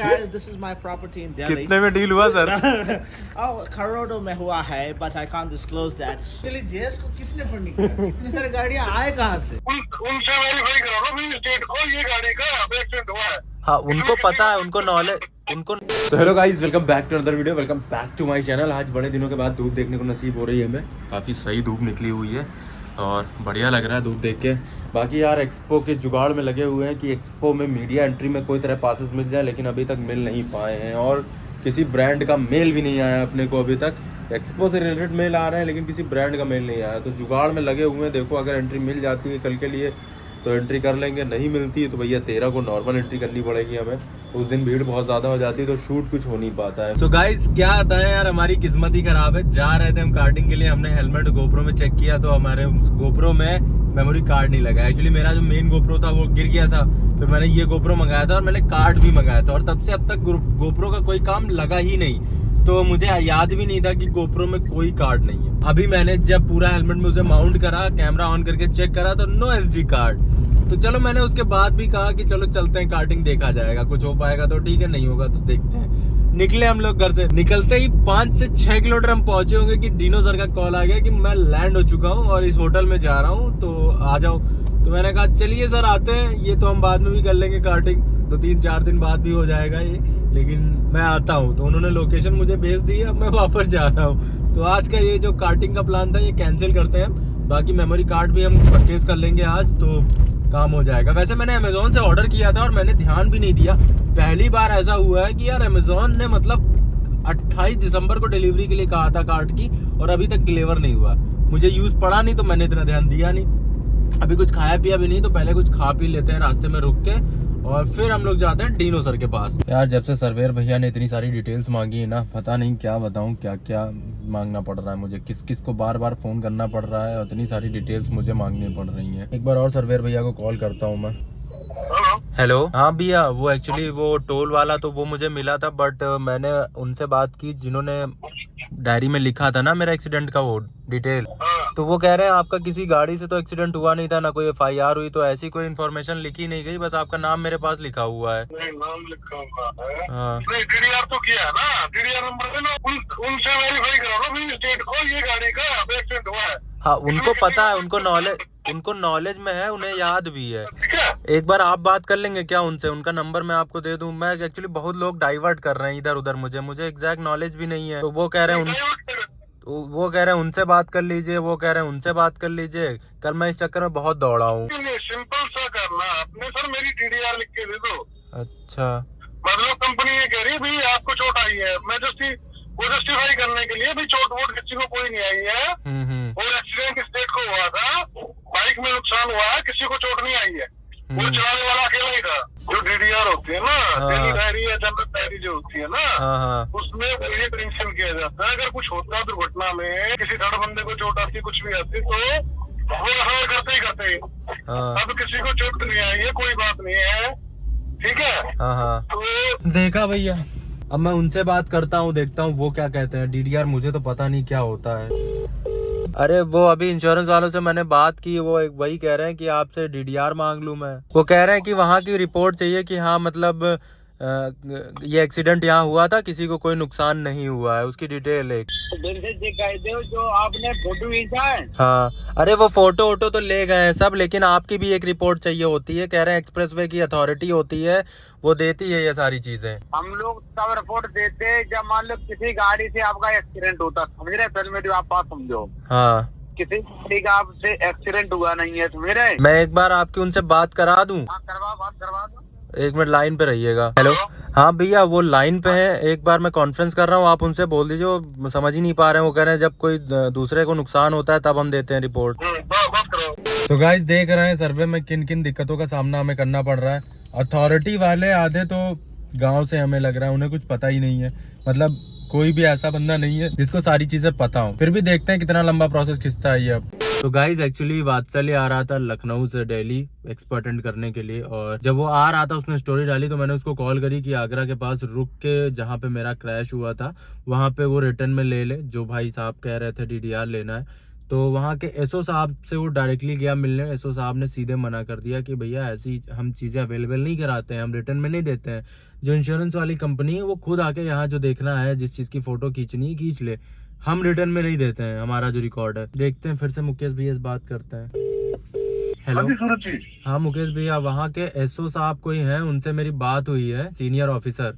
Guys, this is my property in Delhi. कितने में deal हुआ सर? Oh, करोड़ों में हुआ है, but I can't disclose that. Actually, JS को किसने फंडिंग किया? इतनी सारी गाड़ियाँ आए कहाँ से? उनसे वेरीफाई करो ना भी स्टेट को ये गाड़ी का एक्सीडेंट हुआ है। हाँ, उनको पता है, उनको नॉलेज, उनको। तो hello guys, welcome back to another video, welcome back to my channel. आज बड़े दिनों के बाद धूप देखने को नसीब हो रही है हमें। काफ़ी सही धूप निकली हुई है और बढ़िया लग रहा है धूप देख के। बाकी यार एक्सपो के जुगाड़ में लगे हुए हैं कि एक्सपो में मीडिया एंट्री में कोई तरह पासेस मिल जाए, लेकिन अभी तक मिल नहीं पाए हैं और किसी ब्रांड का मेल भी नहीं आया अपने को अभी तक। एक्सपो से रिलेटेड मेल आ रहे हैं लेकिन किसी ब्रांड का मेल नहीं आया, तो जुगाड़ में लगे हुए हैं। देखो अगर एंट्री मिल जाती है कल के लिए तो एंट्री कर लेंगे, नहीं मिलती है तो भैया 13 को नॉर्मल एंट्री करनी पड़ेगी हमें। उस दिन भीड़ बहुत ज़्यादा हो जाती है तो शूट कुछ हो नहीं पाता है। सो गाइस, क्या आता है यार, हमारी किस्मत ही खराब है। जा रहे थे हम कार्टिंग के लिए, हमने हेलमेट गोप्रो में चेक किया तो हमारे गोप्रो में मेमोरी कार्ड नहीं लगा। एक्चुअली मेरा जो मेन गोप्रो था वो गिर गया था, फिर मैंने ये गोप्रो मंगाया था और मैंने कार्ड भी मंगाया था और तब से अब तक गोप्रो का कोई काम लगा ही नहीं। तो मुझे याद भी नहीं था कि गोप्रो में कोई कार्ड नहीं है। अभी मैंने जब पूरा हेलमेट में उसे माउंट करा, कैमरा ऑन करके चेक करा तो नो SD कार्ड। तो चलो मैंने उसके बाद भी कहा कि चलो चलते हैं कार्टिंग, देखा जाएगा, कुछ हो पाएगा तो ठीक है, नहीं होगा तो देखते हैं। निकले हम लोग घर से, निकलते ही 5 से 6 किलोमीटर हम पहुंचे होंगे कि डिनो सर का कॉल आ गया कि मैं लैंड हो चुका हूँ और इस होटल में जा रहा हूँ तो आ जाओ। तो मैंने कहा चलिए सर आते हैं, ये तो हम बाद में भी कर लेंगे कार्टिंग, 2-3-4 दिन बाद भी हो जाएगा ये, लेकिन मैं आता हूँ। तो उन्होंने लोकेशन मुझे भेज दी है, अब मैं वापस जा रहा हूँ। तो आज का ये जो कार्टिंग का प्लान था ये कैंसिल करते हैं। बाकी मेमोरी कार्ड भी हम परचेज कर लेंगे आज, तो काम हो जाएगा। वैसे मैंने अमेजोन से ऑर्डर किया था और मैंने ध्यान भी नहीं दिया। पहली बार ऐसा हुआ है कि यार अमेजोन ने मतलब 28 दिसंबर को डिलीवरी के लिए कहा था कार्ड की और अभी तक डिलीवर नहीं हुआ। मुझे यूज पड़ा नहीं तो मैंने इतना ध्यान दिया नहीं। अभी कुछ खाया पिया भी नहीं, तो पहले कुछ खा पी लेते हैं रास्ते में रुक के और फिर हम लोग जाते हैं डिनो सर के पास। यार जब से सर्वेयर भैया ने इतनी सारी डिटेल्स मांगी है ना, पता नहीं क्या बताऊं, क्या क्या मांगना पड़ रहा है मुझे, किस किस को बार बार फोन करना पड़ रहा है और इतनी सारी डिटेल्स मुझे मांगनी पड़ रही हैं। एक बार और सर्वेयर भैया को कॉल करता हूँ मैं। हेलो, हाँ भैया, वो एक्चुअली वो टोल वाला तो वो मुझे मिला था, बट मैंने उनसे बात की जिन्होंने डायरी में लिखा था ना मेरा एक्सीडेंट का वो डिटेल, तो वो कह रहे हैं आपका किसी गाड़ी से तो एक्सीडेंट हुआ नहीं था, ना कोई FIR हुई, तो ऐसी कोई इन्फॉर्मेशन लिखी नहीं गई, बस आपका नाम मेरे पास लिखा हुआ है। नहीं, नाम लिखा हुआ है। हाँ नहीं, DDR तो किया है ना, DDR नंबर है ना, उनसे वेरीफाई करो ना भी स्टेट को ये गाड़ी का एक्सीडेंट हुआ है। हाँ, उनको पता है, उनको नॉलेज में है, उन्हें याद भी है। ठीक है, एक बार आप बात कर लेंगे क्या उनसे, उनका नंबर मैं आपको दे दूं। मैं एक्चुअली बहुत लोग डाइवर्ट कर रहे हैं इधर उधर, मुझे एग्जैक्ट नॉलेज भी नहीं है। तो वो कह रहे हैं उनसे बात कर लीजिए, वो कह रहे हैं उनसे बात कर लीजिए। कल मैं इस चक्कर में बहुत दौड़ा हूँ। सिंपल सा करना आपने, सर मेरी DDR लिख के दे दो। अच्छा, मतलब कंपनी ये कह रही है भाई आपको चोट आई है, मैं जस्टिफाई करने के लिए, भाई चोट वोट किसी को कोई नहीं आई है और एक्सीडेंट स्टेट को हुआ था, बाइक में नुकसान हुआ है, किसी को चोट नहीं आई है, वो चलाने वाला अकेला ही था। जो DDR होती है ना, डेली डायरी या जनरल डायरी जो होती है ना, उसमें ये मेंशन किया जाता है अगर कुछ होता है दुर्घटना में, किसी थर्ड बंदे को चोट आती, कुछ भी आती, तो वो रेफर करते ही करते हैं। अब किसी को चोट नहीं आई है, कोई बात नहीं है, ठीक है। तो देखा भैया, अब मैं उनसे बात करता हूँ, देखता हूँ वो क्या कहते हैं। DDR मुझे तो पता नहीं क्या होता है। अरे वो अभी इंश्योरेंस वालों से मैंने बात की, वो वही कह रहे हैं कि आपसे DDR मांग लूं मैं। वो कह रहे हैं कि वहाँ की रिपोर्ट चाहिए कि हाँ मतलब ये एक्सीडेंट यहाँ हुआ था, किसी को कोई नुकसान नहीं हुआ है, उसकी डिटेल एक। जो आपने फोटो खींचा है। हाँ, अरे वो फोटो वोटो तो ले गए हैं सब, लेकिन आपकी भी एक रिपोर्ट चाहिए होती है। कह रहे हैं एक्सप्रेसवे की अथॉरिटी होती है, वो देती है ये सारी चीजें। हम लोग तब रिपोर्ट देते हैं जब मान लो किसी गाड़ी से आपका एक्सीडेंट होता, समझ रहे, पहले मेरी आप बात समझो। हाँ, किसी गाड़ी का आपसे एक्सीडेंट हुआ नहीं है, समझ रहे। मैं एक बार आपकी उनसे बात करा दूं। बात करवा दो। 1 मिनट लाइन पे रहिएगा। हेलो, हाँ भैया वो लाइन पे है, एक बार मैं कॉन्फ्रेंस कर रहा हूँ, आप उनसे बोल दीजिए, वो समझ ही नहीं पा रहे हैं। वो कह रहे हैं जब कोई दूसरे को नुकसान होता है तब हम देते हैं रिपोर्ट। बात करो। तो गाइस देख रहे हैं सर्वे में किन किन दिक्कतों का सामना हमें करना पड़ रहा है। अथॉरिटी वाले आधे तो गांव से हमें लग रहा है, उन्हें कुछ पता ही नहीं है। मतलब कोई भी ऐसा बंदा नहीं है जिसको सारी चीजें पता हो। फिर भी देखते हैं कितना लंबा प्रोसेस खिंचता है ये अब। तो गाइज एक्चुअली वात्सल्य आ रहा था लखनऊ से दिल्ली एक्सपो अटेंड करने के लिए, और जब वो आ रहा था उसने स्टोरी डाली तो मैंने उसको कॉल करी कि आगरा के पास रुक के जहाँ पे मेरा क्रैश हुआ था वहाँ पे वो रिटर्न में ले ले, जो भाई साहब कह रहे थे DDR लेना है। तो वहाँ के एसओ साहब से वो डायरेक्टली गया मिलने। एसओ साहब ने सीधे मना कर दिया कि भैया ऐसी हम चीज़ें अवेलेबल नहीं कराते हैं, हम रिटर्न में नहीं देते हैं। जो इंश्योरेंस वाली कंपनी है वो खुद आके यहाँ जो देखना है, जिस चीज़ की फ़ोटो खींचनी है खींच ले, हम रिटर्न में नहीं देते हैं। हमारा जो रिकॉर्ड है, देखते हैं फिर से मुकेश भैया से बात करते हैं। हेलो सूरज जी। हाँ मुकेश भैया, वहाँ के एसओ साहब कोई हैं, उनसे मेरी बात हुई है, सीनियर ऑफिसर।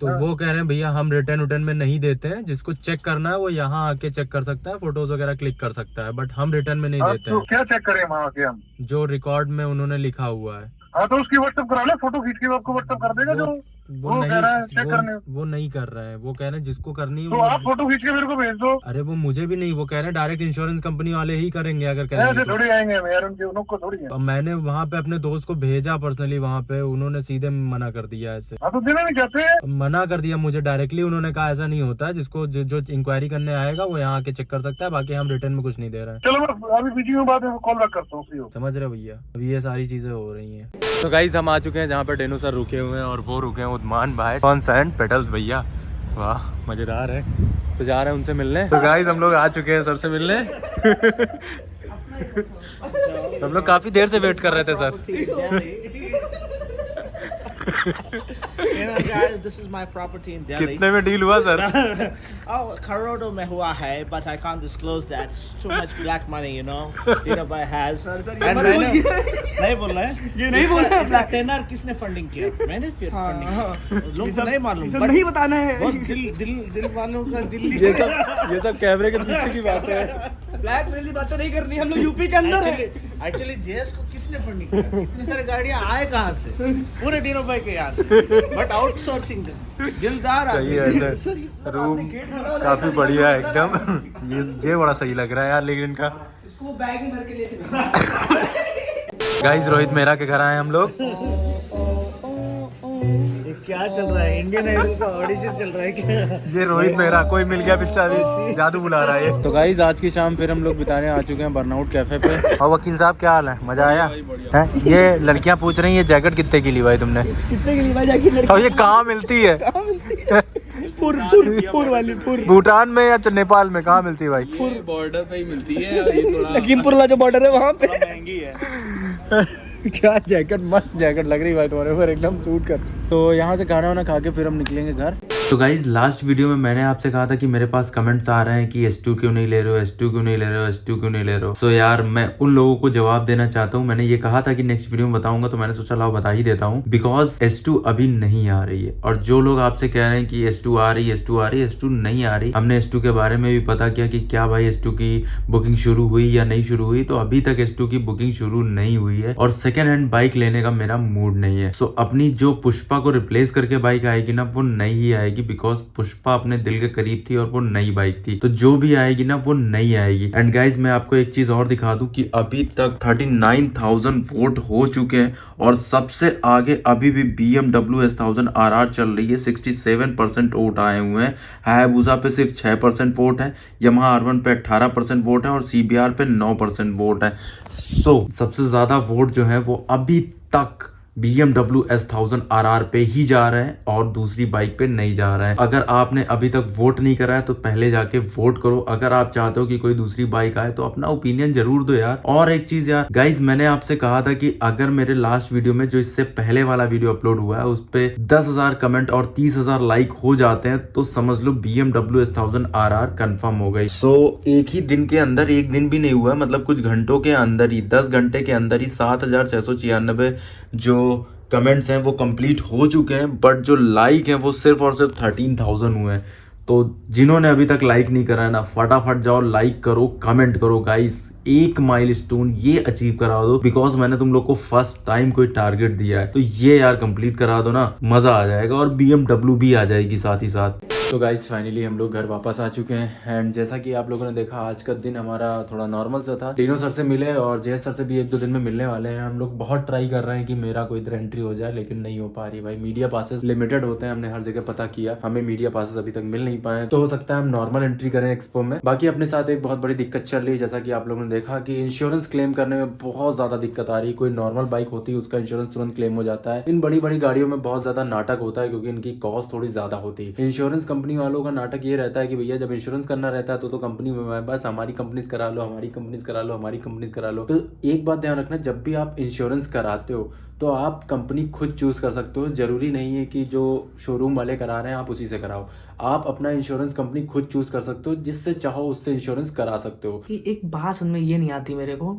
तो वो कह रहे हैं भैया हम रिटर्न में नहीं देते हैं, जिसको चेक करना है वो यहाँ आके चेक कर सकता है, फोटोज वगैरह क्लिक कर सकता है, बट हम रिटर्न में नहीं देते हैं। क्या चेक करें वहाँ के हम? जो रिकॉर्ड में उन्होंने लिखा हुआ है। हाँ तो उसकी व्हाट्सएप करा ले, फोटो खींच के आपको व्हाट्सएप कर देगा। जो वो नहीं कर रहे हैं, वो कह रहे हैं जिसको करनी है तो आप फोटो खींच के मेरे को भेज दो। अरे वो मुझे भी नहीं, वो कह रहे हैं डायरेक्ट इंश्योरेंस कंपनी वाले ही करेंगे अगर करेंगे तो। थोड़ी आएंगे यार, उनको थोड़ी है। मैंने वहाँ पे अपने दोस्त को भेजा पर्सनली वहाँ पे, उन्होंने सीधे मना कर दिया ऐसे। हाँ तो देना नहीं चाहते? मना कर दिया मुझे डायरेक्टली, उन्होंने कहा ऐसा नहीं होता है, जिसको जो इंक्वायरी करने आएगा वो यहाँ आके चेक कर सकता है, बाकी हम रिटर्न में कुछ नहीं दे रहे हैं। चलो मैं अभी बीच में बात कॉल बैक करता हूँ। समझ रहे भैया, अभी ये सारी चीजें हो रही हैं। तो गाइस हम आ चुके हैं जहाँ पे डेनो सर रुके हुए हैं, और वो रुके हैं उस्मान भाई कॉन्सर्ट पेडल्स भैया। वाह मजेदार है। तो जा रहे हैं उनसे मिलने। तो गाइस हम लोग आ चुके हैं सर से मिलने। हम लोग काफी देर से वेट कर रहे थे sir. guys, this is my property in Delhi. कितने में डील हुआ सर? Oh, करोड़ों में हुआ है, but I can't disclose that. It's too much black money, you know. Dino Bhai has. नहीं बोल रहे हैं। ये नहीं बोल रहे हैं। टेनर किसने फंडिंग किया? मैंने फिर फंडिंग। लोग को नहीं मालूम। सब नहीं बताना है। वो दिल वालों का दिल्ली। ये सब कैमरे के पीछे की बात है। ब्लैक मेल की बातें नहीं करनी, हम लोग यूपी के अंदर है। एक्चुअली जेएस को किसने फंडिंग किया? इतनी सारी गाड़ियाँ आए कहाँ से? पूरे डिनो भाई के यहाँ से, बट आउटसोर्सिंग दिलदार सही है सर। रूम काफी बढ़िया है एकदम। ये बड़ा सही लग रहा है यार, लेकिन इनका इसको बैग में भर के ले चलो। गाइस रोहित मेहरा के घर आए हम लोग। क्या चल रहा है? इंडियन आइडल का ऑडिशन चल रहा है क्या? ये रोहित मेहरा कोई मिल गया पिक्चर, अभी जादू बुला रहा है। तो गाइस आज की शाम फिर हम लोग बिताने आ चुके हैं बर्नआउट कैफे पे। और वकील साहब क्या हाल है? मजा आया है? ये लड़कियां पूछ रही हैं ये जैकेट कितने की ली भाई तुमने? कितने की ली भाई जैकेट? और ये कहाँ मिलती है? पुर भूटान में या नेपाल में कहाँ मिलती है भाई? बॉर्डर पे ही मिलती है, और ये थोड़ा लखीमपुर वाला जो बॉर्डर है वहाँ पे महंगी है। क्या जैकेट, मस्त जैकेट लग रही है भाई तुम्हारे ऊपर, एकदम सूट कर। तो यहाँ से खाना वाना खा के फिर हम निकलेंगे घर। तो गाइज लास्ट वीडियो में मैंने आपसे कहा था कि मेरे पास कमेंट्स आ रहे हैं कि S2 क्यों नहीं ले रहे हो, S2 क्यों नहीं ले रहे हो, S2 क्यों नहीं ले रहे हो। सो यार मैं उन लोगों को जवाब देना चाहता हूँ। मैंने ये कहा था कि नेक्स्ट वीडियो में बताऊंगा, तो मैंने सोचा लाओ बता ही देता हूँ, बिकॉज S2 अभी नहीं आ रही है। और जो लोग आपसे कह रहे हैं कि S2 आ रही, S2 आ रही, S2 नहीं आ रही। हमने S2 के बारे में भी पता किया कि क्या भाई S2 की बुकिंग शुरू हुई या नहीं शुरू हुई, तो अभी तक S2 की बुकिंग शुरू नहीं हुई है। और सेकेंड हैंड बाइक लेने का मेरा मूड नहीं है। सो अपनी जो पुष्पा को रिप्लेस करके बाइक आएगी ना, वो नई ही आएगी, बिकॉज पुष्पा अपने दिल के करीब थी और वो नई बाइक थी। तो जो भी आएगी ना वो नई आएगी। एंड गाइज मैं आपको एक चीज और दिखा दूं कि अभी तक 39,000 वोट हो चुके हैं, और सबसे आगे अभी भी BMW S1000 RR चल रही है। 67% वोट आए हुए हैं। हायाबुसा पे सिर्फ 6% वोट है, Yamaha R1 पे 18% वोट है, और CBR पे 9% वोट है। सो सबसे ज्यादा वोट जो है वो अभी तक BMW S1000 RR पे ही जा रहे हैं, और दूसरी बाइक पे नहीं जा रहे हैं। अगर आपने अभी तक वोट नहीं करा है तो पहले जाके वोट करो। अगर आप चाहते हो कि कोई दूसरी बाइक आए तो अपना ओपिनियन जरूर दो यार। और एक चीज यार गाइज, मैंने आपसे कहा था कि अगर मेरे लास्ट वीडियो में, जो इससे पहले वाला वीडियो अपलोड हुआ है, उस पे 10,000 कमेंट और 30,000 लाइक हो जाते हैं तो समझ लो BMW S1000 RR कंफर्म हो गई। सो एक ही दिन के अंदर, एक दिन भी नहीं हुआ, मतलब कुछ घंटों के अंदर ही, 10 घंटे के अंदर ही 7,696 जो कमेंट्स हैं वो कंप्लीट हो चुके हैं। बट जो लाइक हैं वो सिर्फ और सिर्फ 13,000 हुए हैं। तो जिन्होंने अभी तक लाइक नहीं करा है ना, फटाफट जाओ लाइक करो, कमेंट करो गाइस। एक माइलस्टोन ये अचीव करा दो, बिकॉज मैंने तुम लोग को फर्स्ट टाइम कोई टारगेट दिया है, तो ये यार कंप्लीट करा दो ना, मजा आ जाएगा। और BMW भी आ जाएगी साथ ही साथ। तो गाइस फाइनली हम लोग घर वापस आ चुके हैं। एंड जैसा कि आप लोगों ने देखा, आज का दिन हमारा थोड़ा नॉर्मल सा था। डिनो सर से मिले और जय सर से भी 1-2 दिन में मिलने वाले हैं। हम लोग बहुत ट्राई कर रहे हैं कि मेरा कोई इधर एंट्री हो जाए, लेकिन नहीं हो पा रही भाई। मीडिया पासेस लिमिटेड होते हैं, हमने हर जगह पता किया, हमें मीडिया पासेस अभी तक मिल नहीं पाए। तो हो सकता है हम नॉर्मल एंट्री करें एक्सपो में। बाकी अपने साथ एक बहुत बड़ी दिक्कत चल रही है, जैसा कि आप लोगों ने देखा कि इंश्योरेंस क्लेम करने में बहुत ज्यादा दिक्कत आ रही है। कोई नॉर्मल बाइक होती है उसका इंश्योरेंस तुरंत क्लेम हो जाता है। इन बड़ी बड़ी गाड़ियों में बहुत ज्यादा नाटक होता है, क्योंकि इनकी कॉस्ट थोड़ी ज्यादा होती है। इंश्योरेंस कंपनी वालों का नाटक ये रहता है कि भैया जब इंश्योरेंस करना रहता है तो कंपनी में बस हमारी कंपनीज करा लो, हमारी कंपनीज करा लो, हमारी कंपनीज करा लो। तो एक बात ध्यान रखना, जब भी आप इंश्योरेंस कराते हो तो आप कंपनी खुद चूज़ कर सकते हो। ज़रूरी नहीं है कि जो शोरूम वाले करा रहे हैं आप उसी से कराओ। आप अपना इंश्योरेंस कंपनी खुद चूज़ कर सकते हो, जिससे चाहो उससे इंश्योरेंस करा सकते हो। कि एक बात समझ में ये नहीं आती मेरे को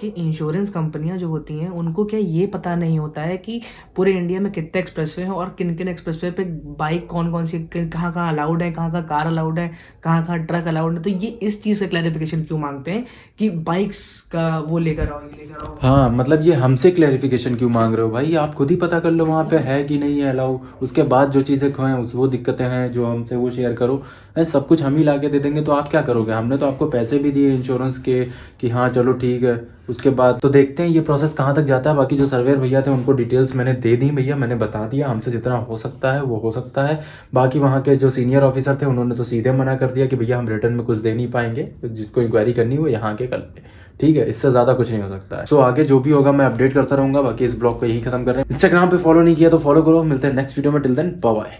कि इंश्योरेंस कंपनियां जो होती हैं उनको क्या ये पता नहीं होता है कि पूरे इंडिया में कितने एक्सप्रेसवे हैं और किन किन एक्सप्रेसवे पे बाइक कौन कौन सी कहाँ कहाँ अलाउड है, कहाँ कहाँ कार अलाउड है, कहाँ कहाँ ट्रक अलाउड है। तो ये इस चीज़ से क्लैरिफिकेशन क्यों मांगते हैं कि बाइक्स का वो लेकर आओ, ये लेकर आओ। हाँ, मतलब ये हमसे क्लैरिफिकेशन क्यों मांग रहे हो भाई? आप खुद ही पता कर लो वहाँ पे है कि नहीं है अलाउ। उसके बाद जो चीज़ें खोएं वो दिक्कतें हैं जो हमसे वो शेयर करो। सब कुछ हम ही ला के दे देंगे तो आप क्या करोगे? हमने तो आपको पैसे भी दिए इंश्योरेंस के कि हाँ चलो ठीक है। उसके बाद तो देखते हैं ये प्रोसेस कहाँ तक जाता है। बाकी जो सर्वेयर भैया थे उनको डिटेल्स मैंने दे दी भैया, मैंने बता दिया हमसे जितना हो सकता है वो हो सकता है। बाकी वहाँ के जो सीनियर ऑफिसर थे उन्होंने तो सीधे मना कर दिया कि भैया हम रिटर्न में कुछ दे नहीं पाएंगे, जिसको इंक्वायरी करनी वो यहाँ के कर ले, ठीक है, इससे ज़्यादा कुछ नहीं हो सकता है। सो आगे जो भी होगा मैं अपडेट करता रहूँगा। बाकी इस ब्लॉग को यही खत्म कर रहे हैं। इंस्टाग्राम पे फॉलो नहीं किया तो फॉलो करो। मिलते हैं नेक्स्ट वीडियो में। Till then bye bye.